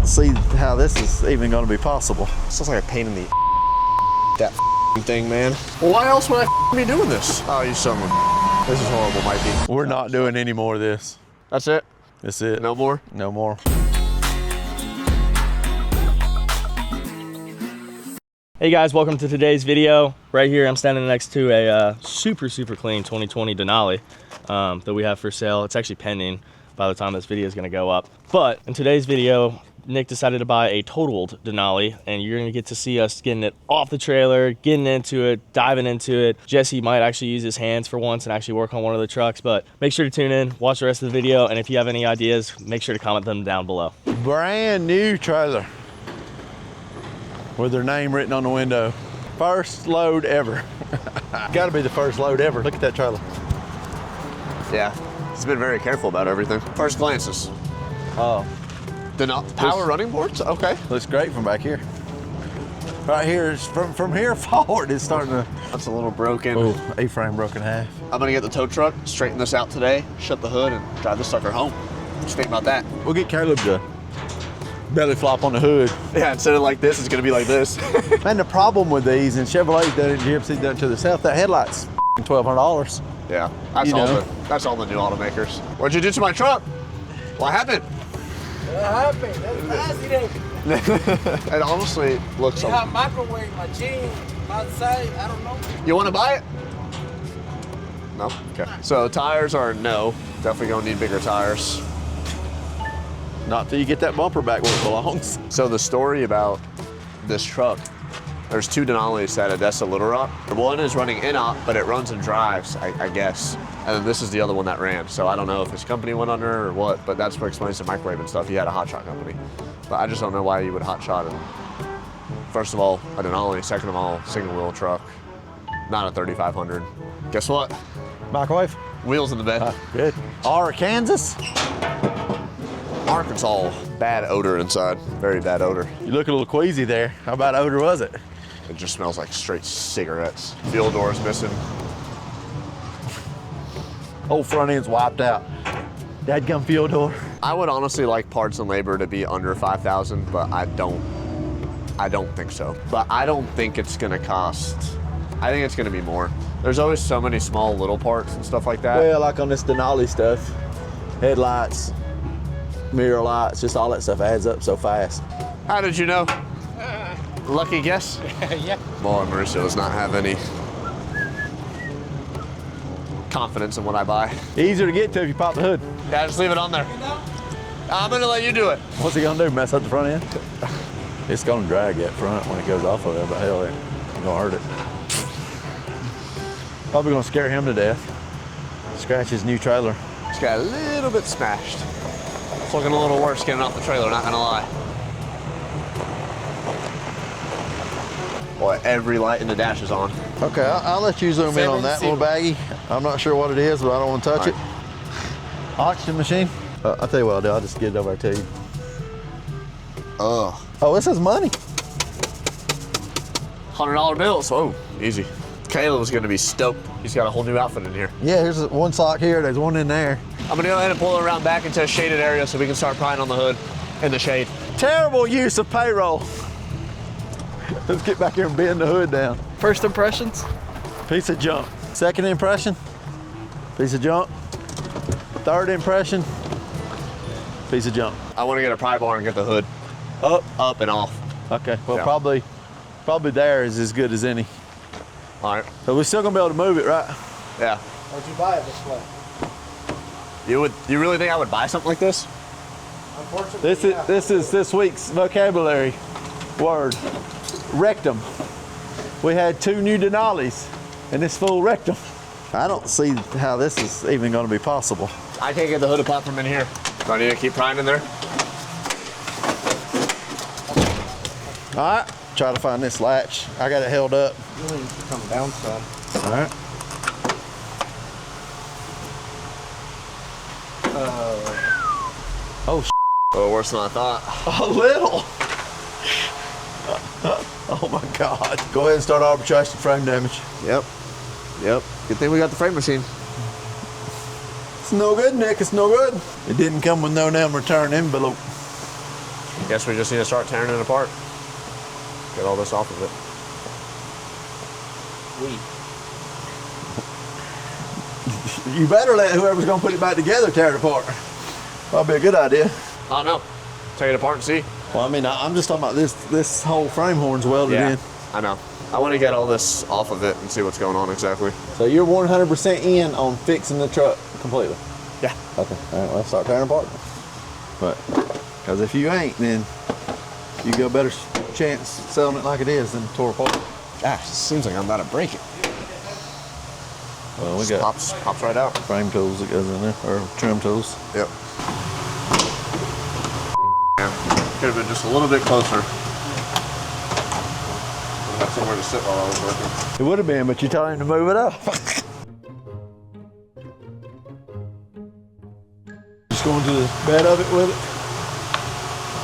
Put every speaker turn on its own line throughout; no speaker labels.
see how this is even going to be possible.
Sounds like a pain in the that thing, man. Well, why else would I be doing this? Oh, you son of a This is horrible, Mikey.
We're not doing any more of this.
That's it?
That's it.
No more?
No more.
Hey guys, welcome to today's video. Right here, I'm standing next to a super clean 2020 Denali that we have for sale. It's actually pending by the time this video is gonna go up. But in today's video, Nick decided to buy a totaled Denali, and you're gonna get to see us getting it off the trailer, getting into it, diving into it. Jesse might actually use his hands for once and actually work on one of the trucks, but make sure to tune in, watch the rest of the video, and if you have any ideas, make sure to comment them down below.
Brand new trailer with their name written on the window. First load ever. Gotta be the first load ever. Look at that trailer.
Yeah. He's been very careful about everything. First glances.
Oh.
Power running boards? Okay.
Looks great from back here. Right here, is from here forward, it's starting to...
That's a little broken.
Oh, A-frame broken in half.
I'm gonna get the tow truck, straighten this out today, shut the hood, and drive this sucker home. Just think about that.
We'll get Caleb to belly flop on the hood.
Yeah, instead of like this, it's gonna be like this.
And the problem with these, and Chevrolet's done it, GMC's done it to the south, that headlight's $1,200.
Yeah, that's all the new automakers. What'd you do to my truck? What happened?
What happened? That's accident.
It honestly looks
Yeah, microwave my jeans outside. I don't know.
You want to buy it? No? Okay. So tires are no. Definitely gonna need bigger tires.
Not till you get that bumper back where it belongs.
So the story about this truck, there's two Denalis at Odessa Little Rock. One is running in-op, but it runs and drives, I guess. And then this is the other one that ran. So I don't know if his company went under or what, but that's what explains the microwave and stuff. He had a hotshot company. But I just don't know why you would hotshot him. First of all, a Denali. Second of all, single wheel truck. Not a 3500. Guess what?
Microwave?
Wheels in the bed.
Good. Arkansas?
Arkansas. Bad odor inside. Very bad odor.
You look a little queasy there. How bad odor was it?
It just smells like straight cigarettes. Fuel door's missing.
Whole front end's wiped out. Dadgum fuel door.
I would honestly like parts and labor to be under 5,000, but I don't think so. But I don't think it's gonna cost, I think it's gonna be more. There's always so many small little parts and stuff like that.
Well, like on this Denali stuff, headlights, mirror lights, just all that stuff adds up so fast.
How did you know? Lucky guess?
Yeah.
Boy, Mauricio does not have any confidence in what I buy.
Easier to get to if you pop the hood.
Yeah, just leave it on there. I'm gonna let you do it.
What's he gonna do, mess up the front end? It's gonna drag that front when it goes off of it, but hell, it ain't gonna hurt it. Probably gonna scare him to death. Scratch his new trailer.
It's got a little bit smashed. It's looking a little worse getting off the trailer, not gonna lie. Boy, every light in the dash is on.
Okay, I'll let you zoom in on that little baggie. I'm not sure what it is, but I don't want to touch it. Oxygen machine? I'll tell you what I'll do. I'll just get it over to you.
Ugh.
Oh, this is money.
$100 bills. Oh, easy. Caleb's gonna be stoked. He's got a whole new outfit in here.
Yeah, here's one sock here. There's one in there.
I'm gonna go ahead and pull it around back into a shaded area so we can start prying on the hood in the shade.
Terrible use of payroll. Let's get back here and bend the hood down.
First impressions?
Piece of junk. Second impression, piece of junk. Third impression, piece of junk.
I wanna get a pry bar and get the hood up and off.
Okay, well,
Yeah.
probably there is as good as any.
All right.
So we're still gonna be able to move it, right?
Yeah.
Why'd you buy it this way?
You really think I would buy something like this?
Unfortunately,
This is this week's vocabulary word. Rectum. We had two new Denalis, and this fool wrecked them. I don't see how this is even going to be possible.
I can't get the hood apart from in here. Do I need to keep prying in there?
All right, try to find this latch. I got it held up.
you need to come down some.
All right. Oh,
Oh, worse than I thought.
a little. Oh my God. Go ahead and start arbitration frame damage.
Yep. Good thing we got the frame machine.
It's no good, Nick. It's no good. It didn't come with no damn return envelope.
Guess we just need to start tearing it apart. Get all this off of it.
You better let whoever's gonna put it back together tear it apart. Probably a good idea.
I don't know. Take it apart and see.
Well, I mean, I'm just talking about this whole frame horn's welded in.
I know. I want to get all this off of it and see what's going on exactly.
So you're 100% in on fixing the truck completely?
Yeah.
Okay, all right, let's start tearing apart. But, because if you ain't, then you got a better chance selling it like it is than tore apart.
Gosh, it seems like I'm about to break it.
Well, we
Just
got
pops right out.
frame tools that goes in there, or trim tools.
Yep. Could have been just a little bit closer. Would have had somewhere to sit while I was working.
It would have been, but you told him to move it up. Just going to the bed of it with it?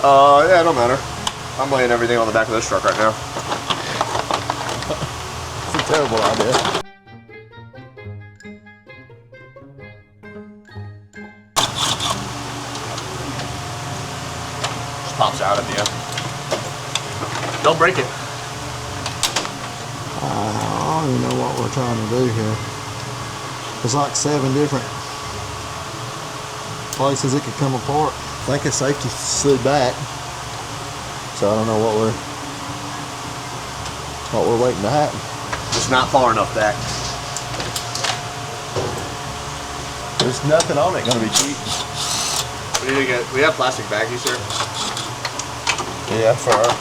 Yeah, it don't matter. I'm laying everything on the back of this truck right now.
It's a terrible idea.
Just pops out at the end. Don't break it.
I don't even know what we're trying to do here. There's like 7 different places it could come apart. I think it's safety slid back. So I don't know what we're waiting to happen.
Just not far enough back.
There's nothing on it gonna be cheap.
We have plastic baggies here.
Yeah, for her.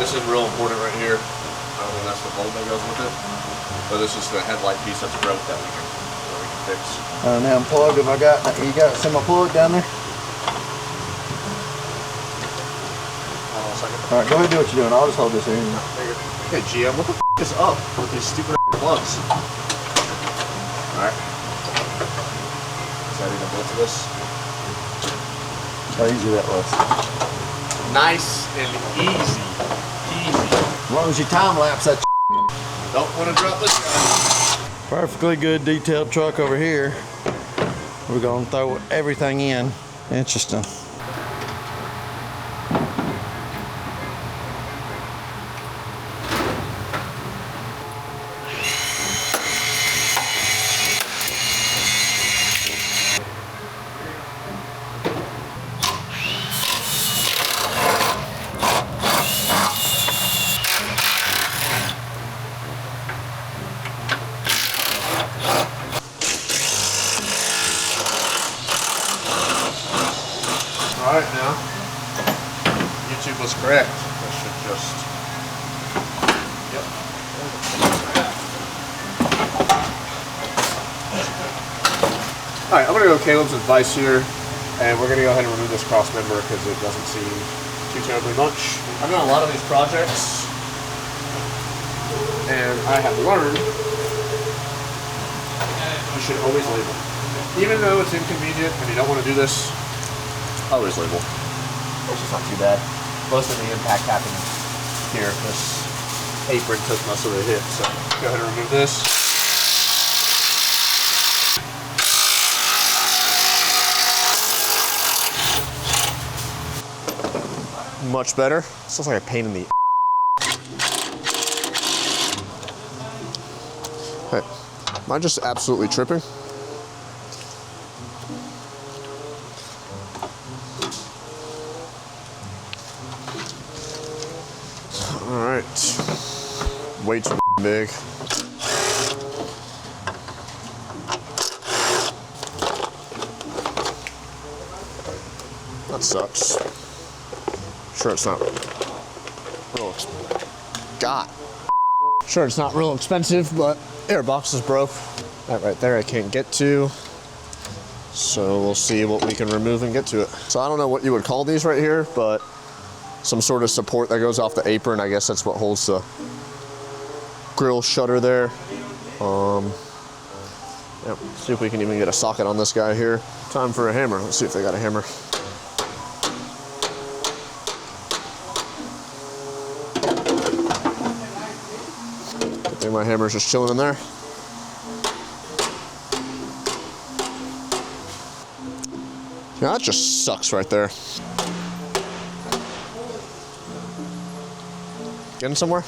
This is real important right here. I don't think that's the bolt that goes with it. But this is the headlight piece that's broke that we can fix.
Now plug, have I got, you got some plug down there?
Hold on a second.
All right, go ahead and do what you're doing. I'll just hold this here.
Hey GM, what the f is up with these stupid plugs? Alright. Is that even built to this?
How easy that was.
Nice and easy.
As long as you time lapse that.
Don't want to drop this guy.
Perfectly good detailed truck over here. We're gonna throw everything in. Interesting.
Alright now. YouTube was correct. I should just. Yep. Alright, I'm gonna go with Caleb's advice here, and we're gonna go ahead and remove this cross member because it doesn't seem too terribly much. I've done a lot of these projects, and I have learned you should always label. Even though it's inconvenient and you don't want to do this, always label. Which is not too bad. Most of the impact happened here. This apron took most of the hit, so go ahead and remove this. Much better. This looks like a pain in the. Hey, am I just absolutely tripping? All right, way too big. That sucks. Sure, it's not real. God. Sure, it's not real expensive, but airbox is broke. That right there I can't get to. So we'll see what we can remove and get to it. So I don't know what you would call these right here, but some sort of support that goes off the apron. I guess that's what holds the grill shutter there. Yep. See if we can even get a socket on this guy here. Time for a hammer. Let's see if they got a hammer. think my hammer's just chilling in there. Yeah, that just sucks right there. Getting somewhere?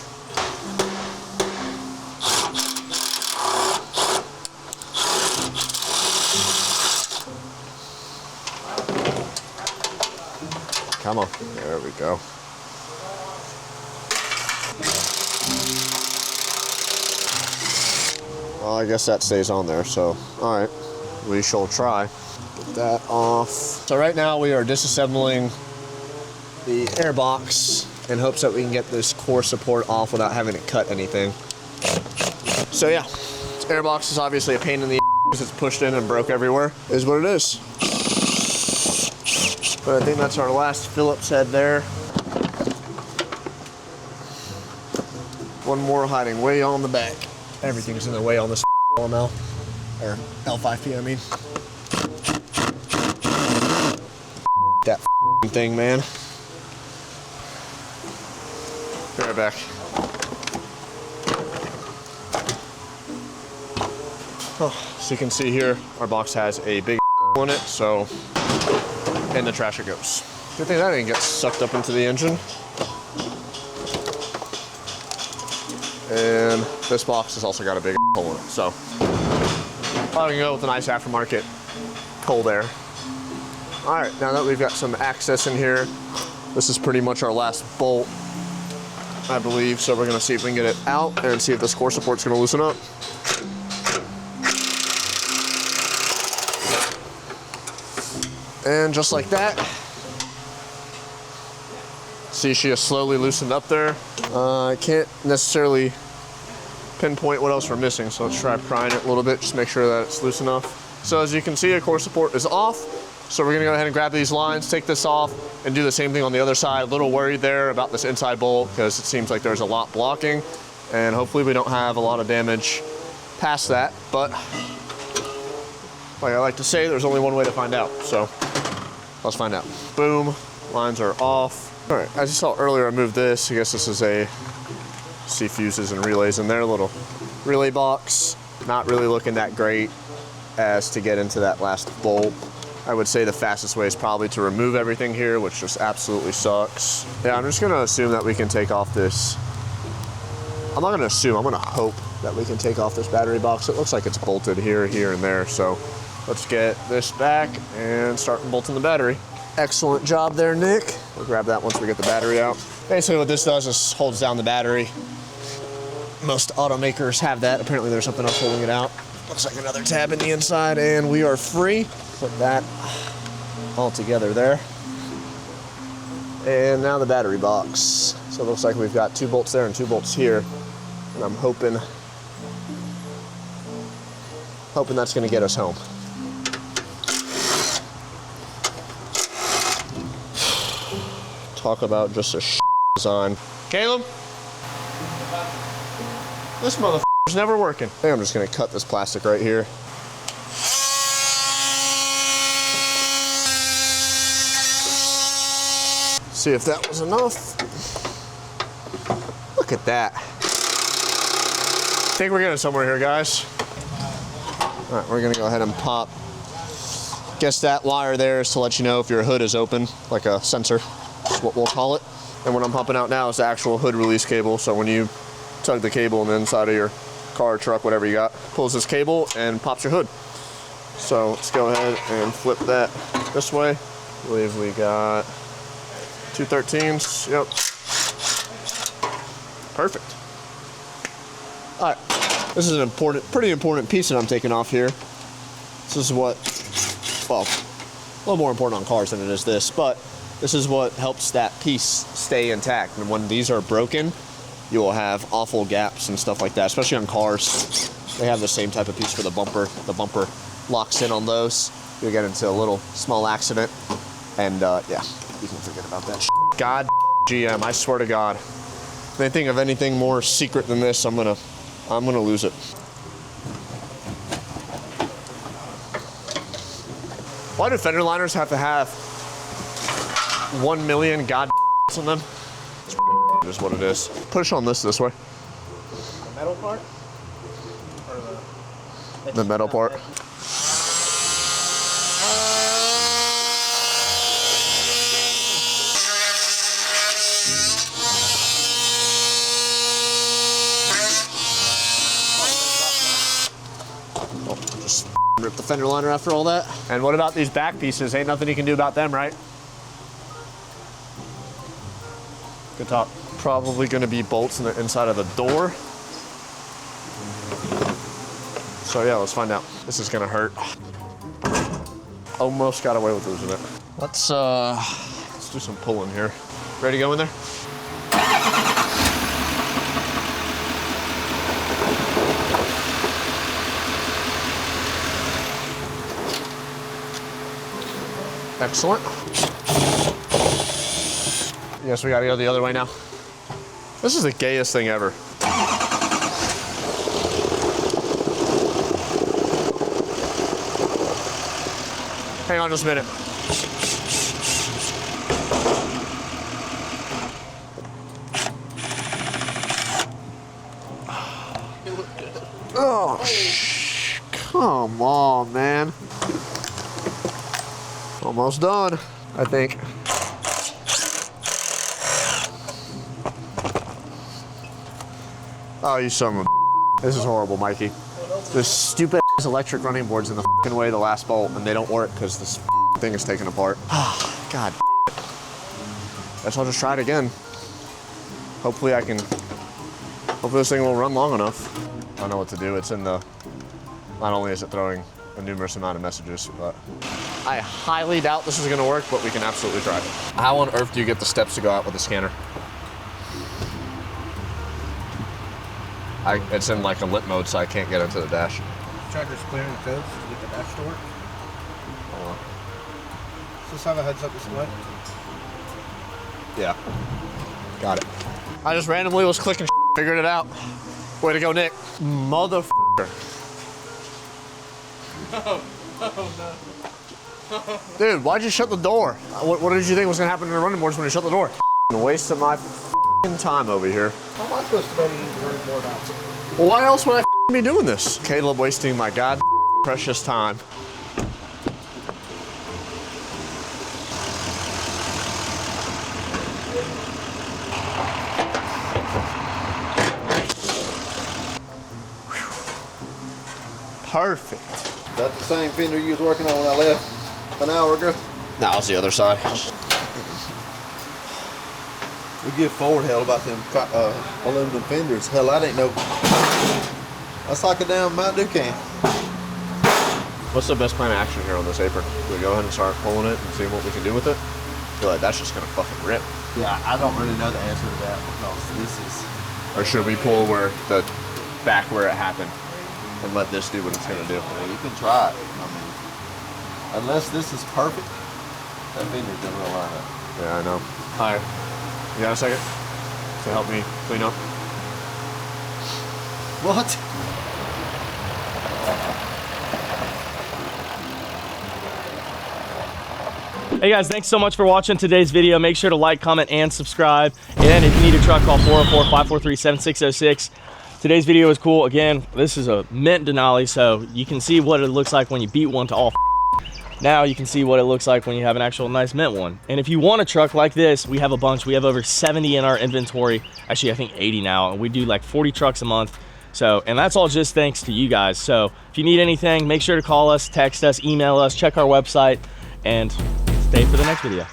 Come on. There we go. Well, I guess that stays on there, so all right, we shall try. Get that off. So right now we are disassembling the air box in hopes that we can get this core support off without having to cut anything. So yeah, this air box is obviously a pain in the because it's pushed in and broke everywhere. Is what it is. But I think that's our last Phillips head there. One more hiding way on the back. Everything's in the way on this LML, or L5P, I mean. That thing, man. Be right back. Oh, so you can see here, our box has a big on it, so in the trash it goes. Good thing that didn't get sucked up into the engine. And this box has also got a big hole in it, so probably gonna go with a nice aftermarket hole there. All right, now that we've got some access in here, this is pretty much our last bolt, I believe. So we're gonna see if we can get it out and see if this core support's gonna loosen up. And just like that, see, she has slowly loosened up there. I can't necessarily pinpoint what else we're missing, so let's try prying it a little bit, just make sure that it's loose enough. So as you can see, a core support is off. So we're gonna go ahead and grab these lines, take this off, and do the same thing on the other side. A little worried there about this inside bolt because it seems like there's a lot blocking, and hopefully we don't have a lot of damage past that. But like I like to say, there's only one way to find out. So let's find out. Boom, lines are off. All right, as you saw earlier, I moved this. I guess this is a, see fuses and relays in there, a little relay box. Not really looking that great as to get into that last bolt. I would say the fastest way is probably to remove everything here, which just absolutely sucks. Yeah, I'm just gonna assume that we can take off this. I'm not gonna assume, I'm gonna hope that we can take off this battery box. It looks like it's bolted here, here, and there. So let's get this back and start bolting the battery. Excellent job there, Nick. We'll grab that once we get the battery out. Basically what this does is holds down the battery. Most automakers have that. Apparently there's something else holding it out. Looks like another tab in the inside, and we are free. Put that all together there. And now the battery box. So it looks like we've got 2 bolts there and 2 bolts here. And I'm hoping that's gonna get us home. Talk about just a design. Caleb? This motherfucker's never working. I think I'm just gonna cut this plastic right here. See if that was enough. Look at that. I think we're getting somewhere here, guys. All right, we're gonna go ahead and pop. Guess that wire there is to let you know if your hood is open, like a sensor. That's what we'll call it. And what I'm pumping out now is the actual hood release cable. So when you tug the cable on the inside of your car, truck, whatever you got, pulls this cable and pops your hood. So let's go ahead and flip that this way. I believe we got 213s. Yep. Perfect. All right. This is an pretty important piece that I'm taking off here. This is what, well, a little more important on cars than it is this, but this is what helps that piece stay intact. And when these are broken, you will have awful gaps and stuff like that, especially on cars. They have the same type of piece for the bumper. The bumper locks in on those. You'll get into a little small accident. And yeah, you can forget about that. God GM, I swear to God. If they think of anything more secret than this, I'm gonna lose it. Why do fender liners have to have 1 million god on them? Is what it is. Push on this way.
metal part? Or
The metal part. Oh, just rip the fender liner after all that. And what about these back pieces? Ain't nothing you can do about them, right? Good talk. Probably gonna be bolts in the inside of the door. So yeah, let's find out. This is gonna hurt. Almost got away with losing it. Let's do some pulling here. Ready to go in there? Excellent. Yes, we gotta go the other way now. This is the gayest thing ever. Hang on just a minute. Oh, come on, man. Almost done, I think. Oh, you son of a. This is horrible, Mikey. There's stupid ass electric running boards in the fucking way of the last bolt, and they don't work because this thing is taken apart. God. Guess I'll just try it again. Hopefully this thing will run long enough. I don't know what to do. It's in the, not only is it throwing a numerous amount of messages, but I highly doubt this is gonna work, but we can absolutely try. How on earth do you get the steps to go out with the scanner? It's in like a lit mode, so I can't get into the dash.
Try just clearing the codes to get the dash to work.
Hold on.
Does this have a heads-up display?
Yeah. Got it. I just randomly was clicking, figured it out. Way to go, Nick. Motherfucker. Dude, why'd you shut the door? What did you think was gonna happen to the running boards when you shut the door? Waste of my time over here.
How am I supposed to know to use the running board out?
Well, why else would I be doing this? Caleb wasting my god precious time. Perfect.
Is that the same fender you was working on when I left an hour ago?
Now it's the other side.
We give forward hell about them aluminum fenders. Hell, I didn't know. That's like a damn Mountain Dew can.
What's the best plan of action here on this apron? Do we go ahead and start pulling it and see what we can do with it? I feel like that's just gonna fucking rip.
Yeah, I don't really know the answer to that because this is.
Or should we pull where the back where it happened and let this do what it's gonna do?
Well, you can try it. I mean, unless this is perfect, that fender's gonna line up.
Yeah, I know. Hi. You got a second to help me clean up?
What?
Hey guys, thanks so much for watching today's video. Make sure to like, comment, and subscribe. And if you need a truck, call 404-543-7606. Today's video was cool. Again, this is a mint Denali, so you can see what it looks like when you beat one to all. Now you can see what it looks like when you have an actual nice mint one. And if you want a truck like this, we have a bunch. We have over 70 in our inventory. Actually, I think 80 now. And we do like 40 trucks a month. So, and that's all just thanks to you guys. So if you need anything, make sure to call us, text us, email us, check our website, and stay for the next video.